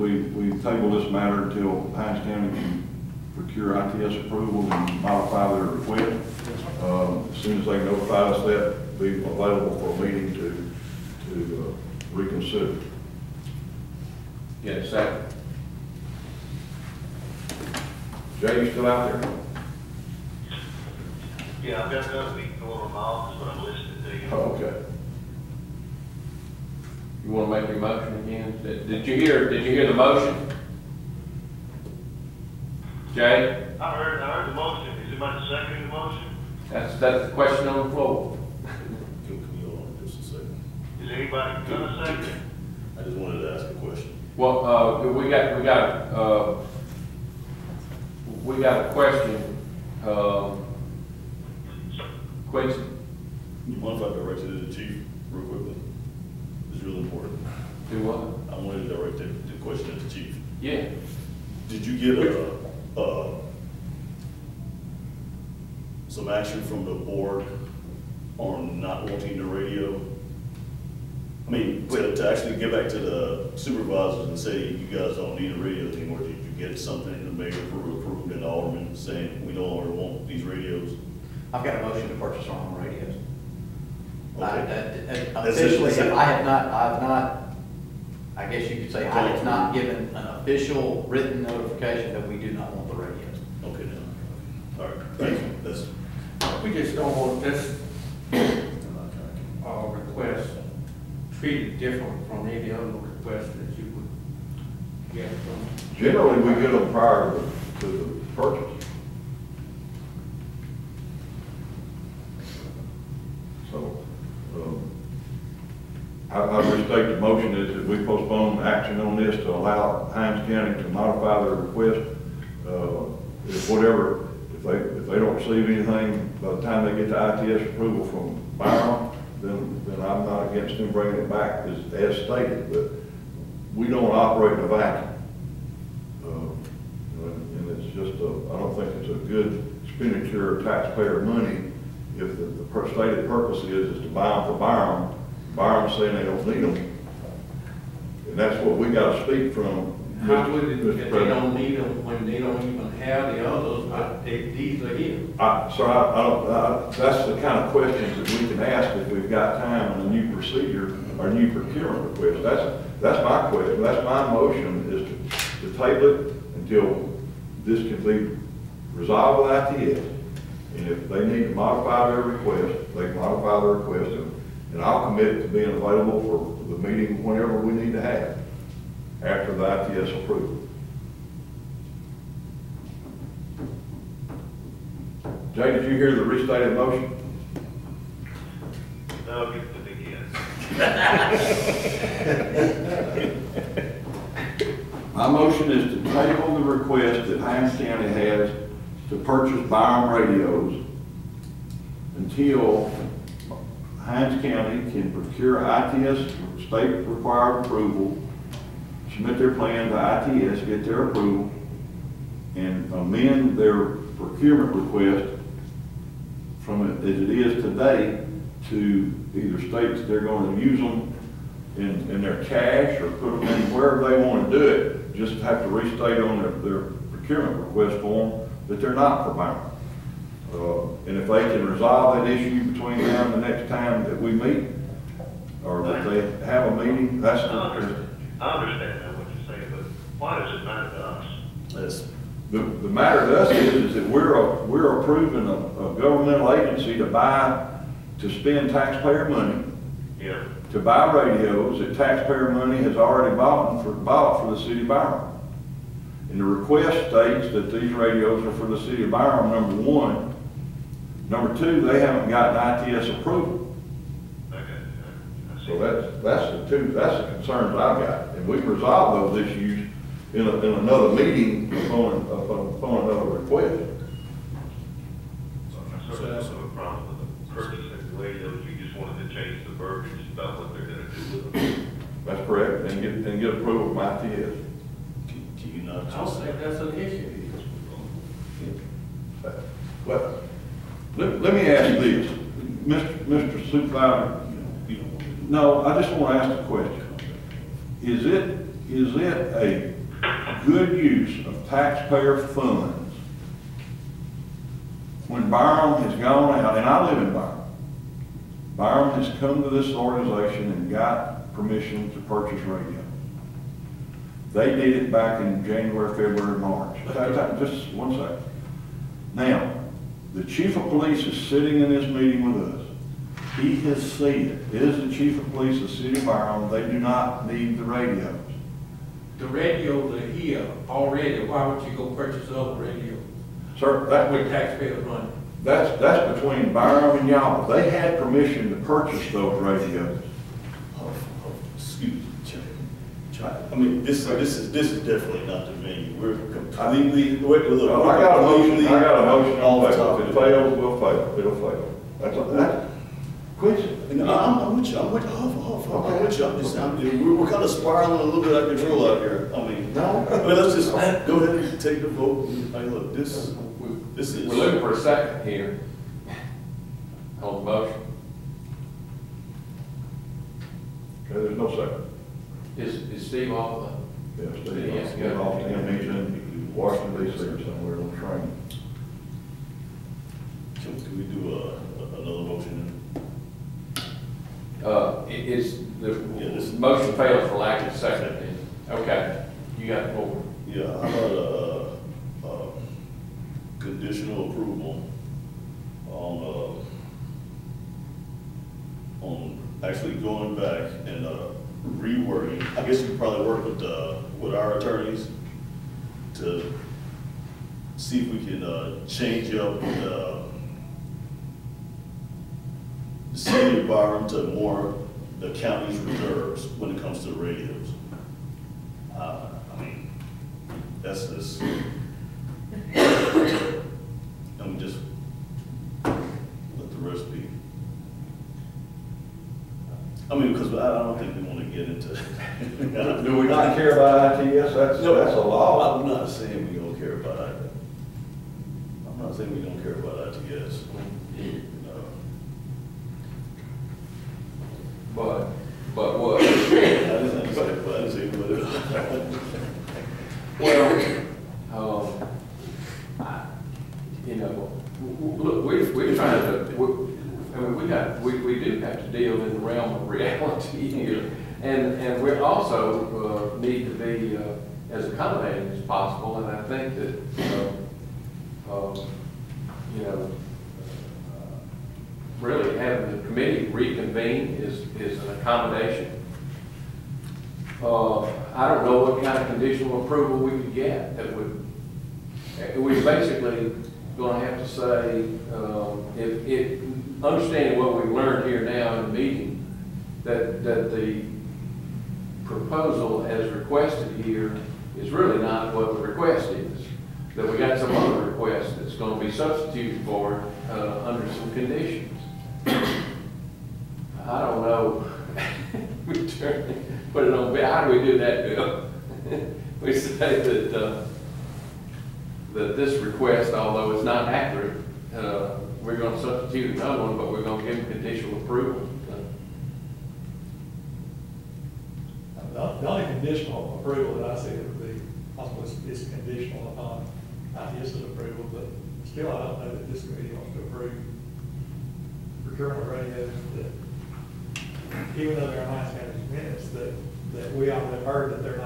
we table this matter until Hinds County can procure ITS approval and modify their request. As soon as they notify us that, be available for a meeting to reconsider. Yes, second. Jay, you still out there? Yeah, I've got another meeting going on in my office, but I'm listening to you. Oh, okay. You want to make your motion again? Did you hear the motion? Jay? I heard the motion. Is anybody seconding the motion? That's the question on the floor. Can you hold on just a second? Is anybody gonna second it? I just wanted to ask a question. Well, we got a question. Quincy? You mind if I direct it to the chief real quickly? It's really important. Do what? I wanted to direct the question at the chief. Yeah. Did you get some action from the board on not wanting the radio? I mean, to actually get back to the supervisors and say, you guys don't need a radio anymore. Did you get something in the mayor approved and the alderman saying, we no longer want these radios? I've got a motion to purchase our own radios. Okay. Officially, I have not, I guess you could say, I have not given an official written notification that we do not want the radios. Okay, now. All right, thank you. That's, We just don't want this request treated different from any other request that you would get from. Generally, we get them prior to the purchase. So, I restate the motion is that we postpone action on this to allow Hinds County to modify their request. If they don't receive anything by the time they get the ITS approval from Byron, then I'm not against them bringing it back as stated, but we don't operate in a vacuum. And it's just I don't think it's a good expenditure of taxpayer money if the stated purpose is to buy them for Byron. Byron's saying they don't need them. And that's what we got to speak from. How would it, if they don't need them, when they don't even have the others, these are here? That's the kind of questions that we can ask if we've got time and a new procedure or new procurement request. That's my question. That's my motion is to table it until this can be resolved with ITS. And if they need to modify their request, they can modify their request, and I'll commit to being available for the meeting whenever we need to have after the ITS approval. Jay, did you hear the restated motion? No, get to begin. My motion is to table the request that Hinds County has to purchase Byron radios until Hinds County can procure ITS state required approval, submit their plan to ITS, get their approval, and amend their procurement request from it as it is today to either state that they're going to use them in their cash or put them in wherever they want to do it, just have to restate on their procurement request form that they're not for Byron. And if they can resolve that issue between now and the next time that we meet, or that they have a meeting, that's I understand that what you're saying, but why does it matter to us? that's, the matter to us is that we're approving a governmental agency to spend taxpayer money Yeah. to buy radios that taxpayer money has already bought for the city of Byron. And the request states that these radios are for the city of Byron, number one. Number two, they haven't gotten ITS approval. Okay. I see. So that's the concerns I've got. And we can resolve those issues in another meeting upon another request. I certainly don't have a problem with the purchase of the radios. You just wanted to change the verbiage about what they're gonna do with them. That's correct, and get approval from ITS. can you not I don't just, think that's an issue. Well, let me ask this, Mr. Supervisor. No, I just want to ask a question. Is is it a good use of taxpayer funds when Byram has gone out, and I live in Byram, Byram has come to this organization and got permission to purchase radio. They did it back in January, February, March. Just 1 second. Now, the chief of police is sitting in this meeting with us. He has said, is the chief of police of the city of Byram, they do not need the radios. The radios are here already, why would you go purchase other radios? Sir, That with taxpayer money. that's between Byram and y'all. They had permission to purchase those radios. Excuse me, Chairman. I mean, this is definitely not the venue. We're completely, look. I got a motion on the the top. table. If it fails, we'll fail. It'll fail. That's quit. No, I'm with you, I'm with you, we're kind of spiraling a little bit out of control out here. I mean, No. I mean, let's just go ahead and take the vote. I mean, look, this is. We're looking for a second here on the motion. Okay, there's no second. Is Steve off Yes, Yeah, they yeah. get off the he's in Washington DC or somewhere on training. Can we do another motion? the motion fails for lack of second? Okay, you got the floor. Yeah, how about conditional approval on actually going back and rewording? I guess you could probably work with our attorneys to see if we can change up the city of Byram to more the county's reserves when it comes to radios. I mean, that's just, I'm just let the rest be. I mean, because I don't think we want to get into. Do we not care about ITS? That's a law. I'm not saying we don't care about it. I'm not saying we don't care about ITS. But what? I didn't say it, but I didn't say it. Well, you know, look, we're trying to, I mean, we do have to deal in the realm of reality here. And we also need to be as accommodating as possible. And I think that, you know, really having the committee reconvene is an accommodation. I don't know what kind of conditional approval we could get that would, we're basically going to have to say, if understanding what we've learned here now in the meeting, that the proposal as requested here is really not what the request is. That we got some other request that's going to be substituted for it under some conditions. I don't know. We put it on, how do we do that, Bill? We say that that this request, although it's not accurate, we're going to substitute another one, but we're going to give them conditional approval. The only conditional approval that I see would be, possibly it's conditional upon ITS's approval, but still I don't know that this committee wants to approve procurement radios that, even though they're in Hines County's minutes, that we all have heard that they're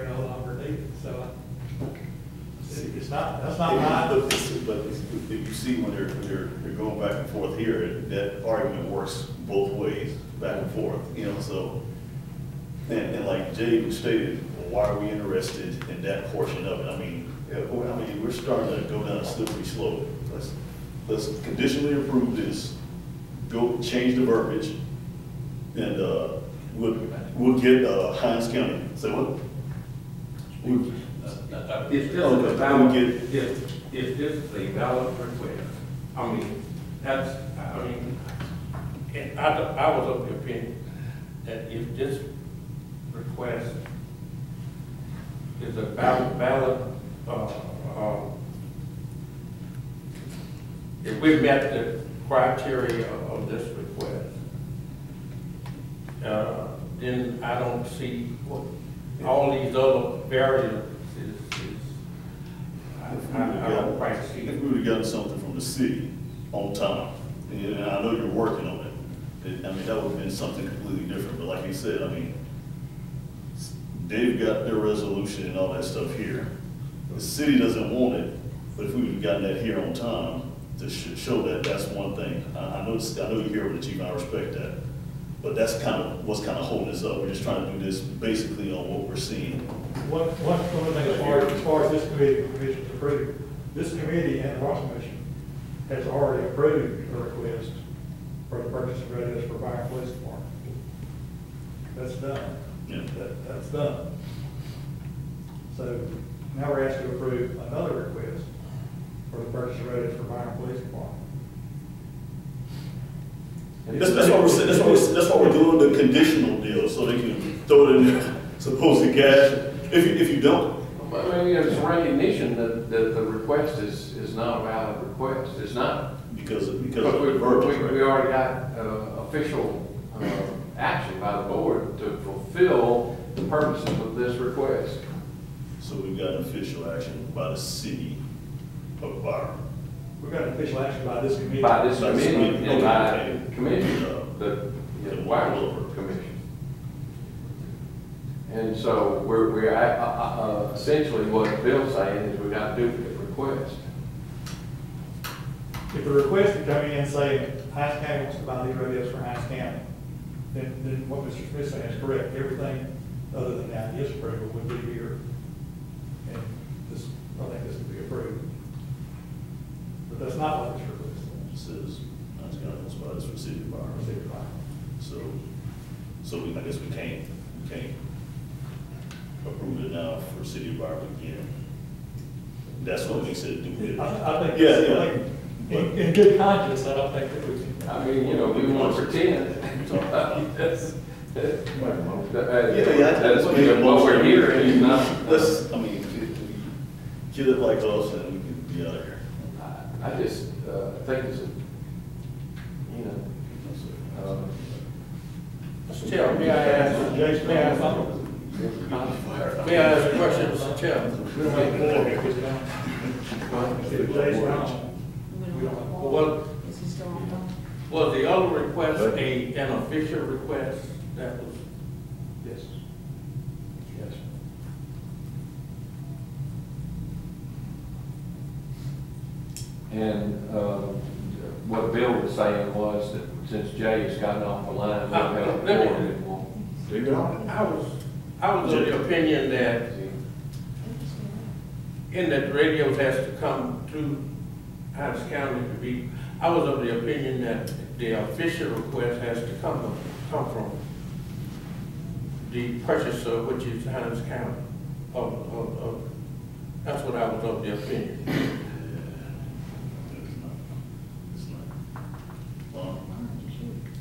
no longer needed. So it's not, that's not my. But if you see when they're going back and forth here, that argument works both ways, back and forth, you know, so. And like Jay stated, why are we interested in that portion of it? I mean, we're starting to go down a slippery slope. Let's conditionally approve this, go change the verbiage, and we'll get Hines County. Say what? If this is a valid, if this is a valid request, I mean, that's, I mean, and I was of the opinion that if this request is a valid, if we've met the criteria of this request, then I don't see all these other variants I don't quite see. If we would've gotten something from the city on time, and I know you're working on it, I mean, that would've been something completely different, but like you said, I mean, they've got their resolution and all that stuff here. The city doesn't want it, but if we would've gotten that here on time to show that, that's one thing. I know you're here with the chief, and I respect that, but that's kind of what's kind of holding us up. We're just trying to do this basically on what we're seeing. One thing as far as this committee and commission's approved, this committee and the Ross Commission has already approved a request for the purchase of radios for Byron Police Department. That's done. Yeah. That's done. So now we're asked to approve another request for the purchase of radios for Byron Police Department. That's why we're saying, that's why we're doing the conditional deal, so they can throw it in there, supposed to cash. If you don't, I mean, it's a recognition that the request is not a valid request. It's not. because of We the verbiage, right? already got official action by the board to fulfill the purposes of this request. So we've got official action by the city of Byron. We've got an official action by this committee. By this By this committee committee, and by okay. the commission, the Wireless Commission. And so we're essentially what Bill's saying is we've got duplicate requests. If the request had come in saying Hines County wants to buy these radios for Hines County, then what Mr. Smith's saying is correct. Everything other than that, his approval would be here. And this, I think this would be approved. But that's not what this request It says, I was gonna spot this for city of Byron. says. So I guess we can't approve it now for city of Byron again. That's what we said do it. I think, Yeah, I yeah. think in good conscience, I don't think that we can. I mean, we want to pretend. That's That's what we're hearing is not. Let's, I mean, get it like us and we can be out of here. I just think it's a, Mr. Chairman, may I ask, Jason, may I ask a question, Mr. Chairman? We don't have more here, because if Jay's gone, we don't have more. Well, Is he still on phone? was the other request an official request that was? Yes. Yes. And what Bill was saying was that since Jay has gotten off the line, we'll have a Let me- board and we'll dig it on. I was of the opinion that in that radios has to come to Hines County to be, I was of the opinion that the official request has to come from the purchaser, which is Hines County. That's what I was of the opinion. It's not.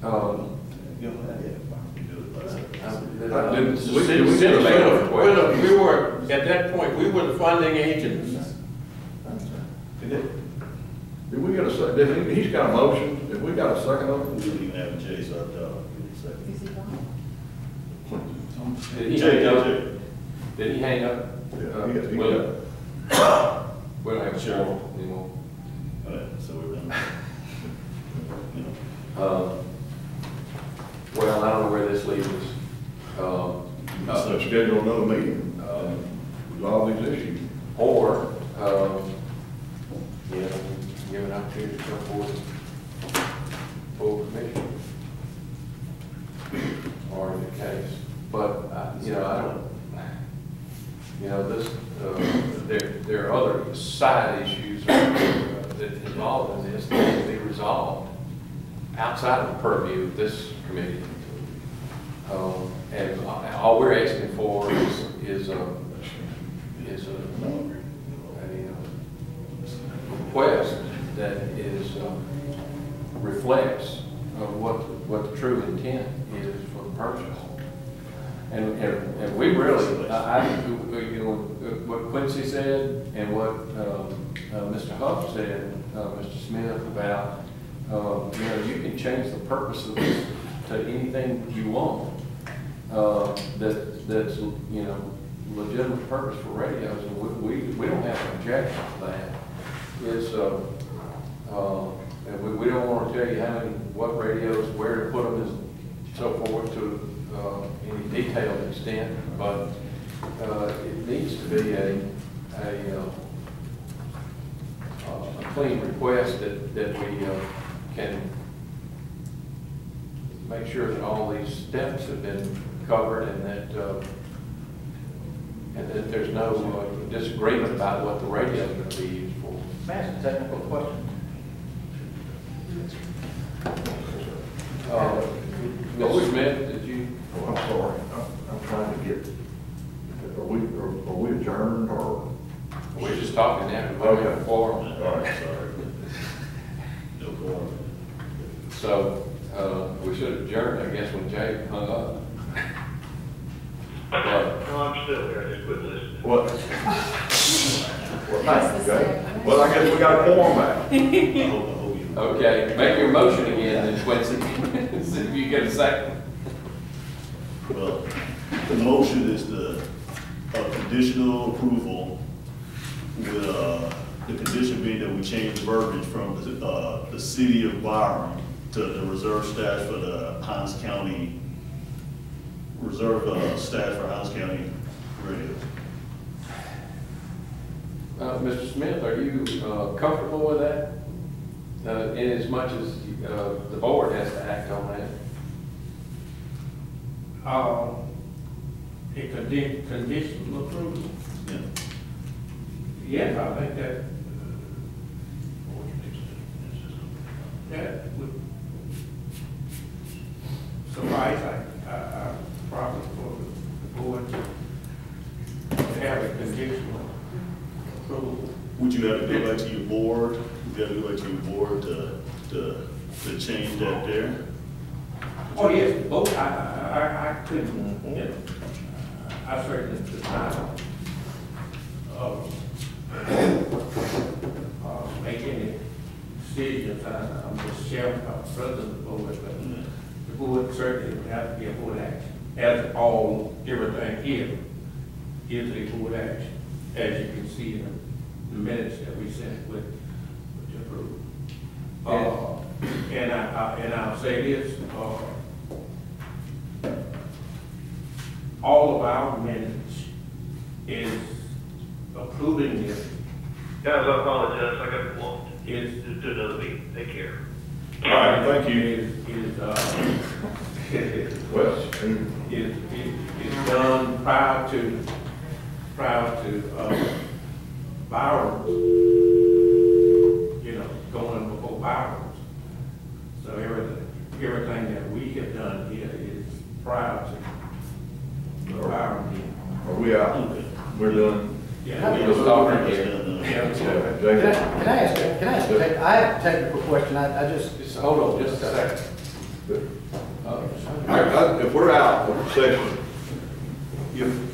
Well, We were, at that point, we were the funding agents. Did we get a second? He's got a motion. Did we got a second of we it? didn't even have Jay, so I doubt it. Is he gone? Did he Jay, hang up? Jay. Did he hang up? Yeah, he got- he We don't have a chair anymore. All right, so we're done. Well, I don't know where this leaves us. So schedule another meeting, resolve these issues. Or, give an opportunity to come forward full commission. Or in the case, but, I don't, this, there are other side issues that involve in this that can be resolved outside of the purview of this committee. And all we're asking for is a request that reflects what the true intent is for the purchase. And we really, what Quincy said and what Mr. Huff said, Mr. Smith, about, you can change the purpose of this to anything you want. That that's, you know, legitimate purpose for radios, and we don't have an objection to that. It's, and we don't want to tell you how many, what radios, where to put them, and so forth, to any detailed extent, but it needs to be a clean request that we can make sure that all these steps have been covered, and that there's no disagreement about what the radio is going to be used for. May I ask a technical question? Mr. Smith, did you? Oh, I'm sorry, I'm trying to get, are we adjourned, or? We're just talking now, we're voting for All right, sorry. No problem. So, we should adjourn, I guess, when Jay hung up. But, No, I'm still here, I just quit listening. What? Well, thank you, Jay. Well, I guess we got a quorum back. I hope you. okay, make your motion again, then Quincy, see if you get a second. Well, the motion is the conditional approval with the condition being that we change the verbiage from the city of Byram to the reserve staff for the Hines County, reserve staff for Hines County radios. Mr. Smith, are you comfortable with that? In as much as the board has to act on that? A conditional approval. Yeah. Yes, I think that would suffice. I probably for the board to have a conditional approval. Would you have to go back to your board? Would you have to go back to your board to change that there? Oh, yes, both, I couldn't, you know, I certainly could not, make any decisions. I'm just chairman, president of the board, but the board certainly would have to be a board action, as everything is a board action, as you can see in the minutes that we sent with the approval. And I'll say this, all of our minutes is approving this. Guys, I apologize, I got one. Is To another meeting, take care. All right, thank you. Well, is done prior to Byram's, you know, going before Byram's. So everything that we have done here is prior to Byram. are we out? We're done. Yeah, We'll stop right here. yeah, Jacob? Can I ask, I have a technical question, I just, Just hold on just a second. If we're out of session, if